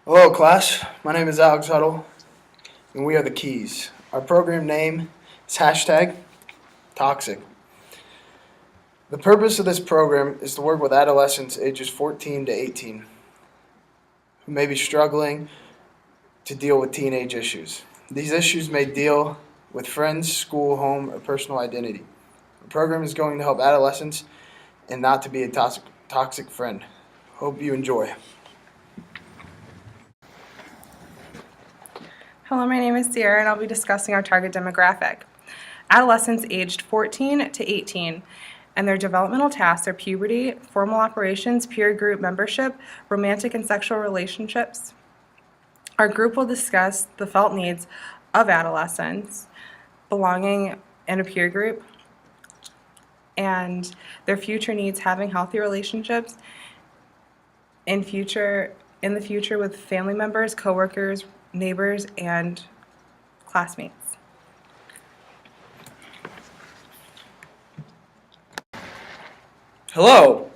Hello, class. My name is Alex Huddle, and we are the Keys. Our program name is #Toxic. The purpose of this program is to work with adolescents ages 14 to 18 who may be struggling to deal with teenage issues. These issues may deal with friends, school, home, or personal identity. The program is going to help adolescents and not to be a toxic friend. Hope you enjoy. Hello, my name is Sierra, and I'll be discussing our target demographic. Adolescents aged 14 to 18, and their developmental tasks are puberty, formal operations, peer group membership, romantic and sexual relationships. Our group will discuss the felt needs of adolescents, belonging in a peer group, and their future needs having healthy relationships in the future with family members, coworkers, neighbors, and classmates. Hello,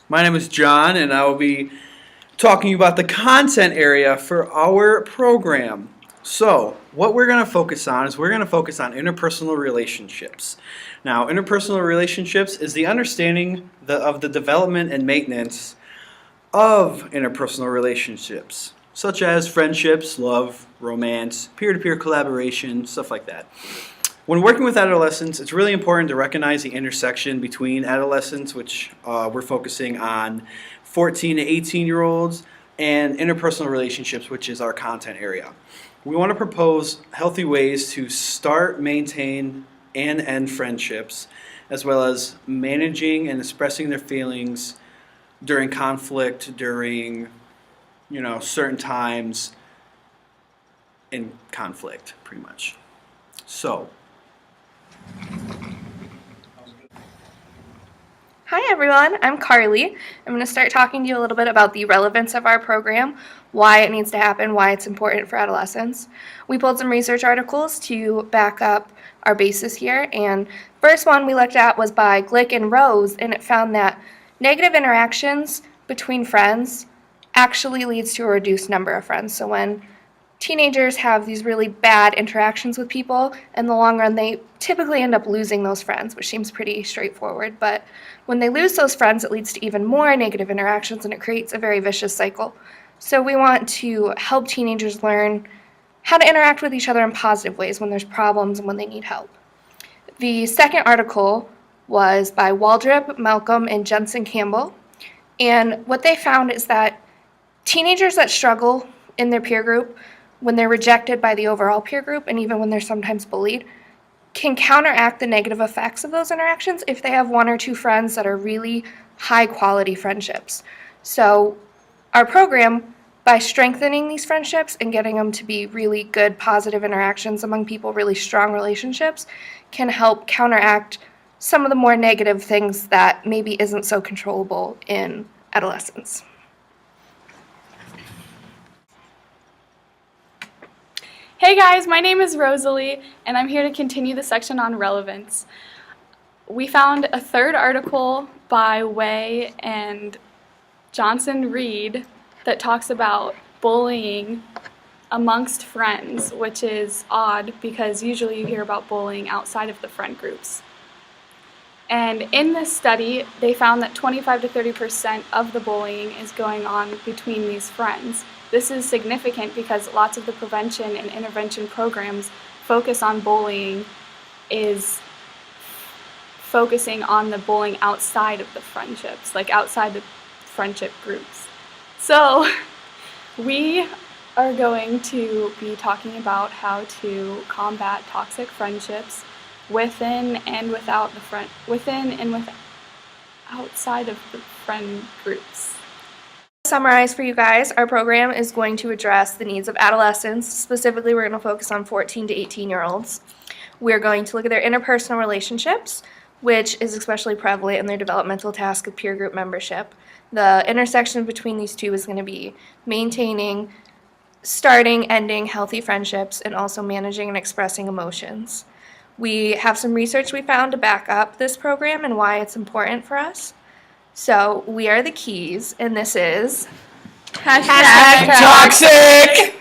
my name is John, and I will be talking about the content area for our program. So, what we're going to focus on is interpersonal relationships. Now, interpersonal relationships is the understanding of the development and maintenance of interpersonal relationships, such as friendships, love, romance, peer-to-peer collaboration, stuff like that. When working with adolescents, it's really important to recognize the intersection between adolescents, which we're focusing on 14 to 18-year-olds, and interpersonal relationships, which is our content area. We want to propose healthy ways to start, maintain, and end friendships, as well as managing and expressing their feelings during conflict, during certain times in conflict, pretty much. So. Hi everyone, I'm Carly. I'm going to start talking to you a little bit about the relevance of our program, why it needs to happen, why it's important for adolescents. We pulled some research articles to back up our basis here, and first one we looked at was by Glick and Rose, and it found that negative interactions between friends actually leads to a reduced number of friends. So when teenagers have these really bad interactions with people, in the long run they typically end up losing those friends, which seems pretty straightforward. But when they lose those friends, it leads to even more negative interactions, and it creates a very vicious cycle. So we want to help teenagers learn how to interact with each other in positive ways when there's problems and when they need help. The second article was by Waldrop, Malcolm, and Jensen Campbell. And what they found is that teenagers that struggle in their peer group, when they're rejected by the overall peer group, and even when they're sometimes bullied, can counteract the negative effects of those interactions if they have one or two friends that are really high-quality friendships. So our program, by strengthening these friendships and getting them to be really good, positive interactions among people, really strong relationships, can help counteract some of the more negative things that maybe isn't so controllable in adolescence. Hey guys, my name is Rosalie, and I'm here to continue the section on relevance. We found a third article by Way and Johnson Reed that talks about bullying amongst friends, which is odd because usually you hear about bullying outside of the friend groups. And in this study, they found that 25 to 30% of the bullying is going on between these friends. This is significant because lots of the prevention and intervention programs focus on bullying is focusing on the bullying outside of the friendships, like outside the friendship groups. So we are going to be talking about how to combat toxic friendships within and without outside of the friend groups. To summarize for you guys, our program is going to address the needs of adolescents. Specifically, we're going to focus on 14 to 18-year-olds. We're going to look at their interpersonal relationships, which is especially prevalent in their developmental task of peer group membership. The intersection between these two is going to be maintaining, starting, ending healthy friendships, and also managing and expressing emotions. We have some research we found to back up this program and why it's important for us. So we are the Keys, and this is Hashtag Toxic!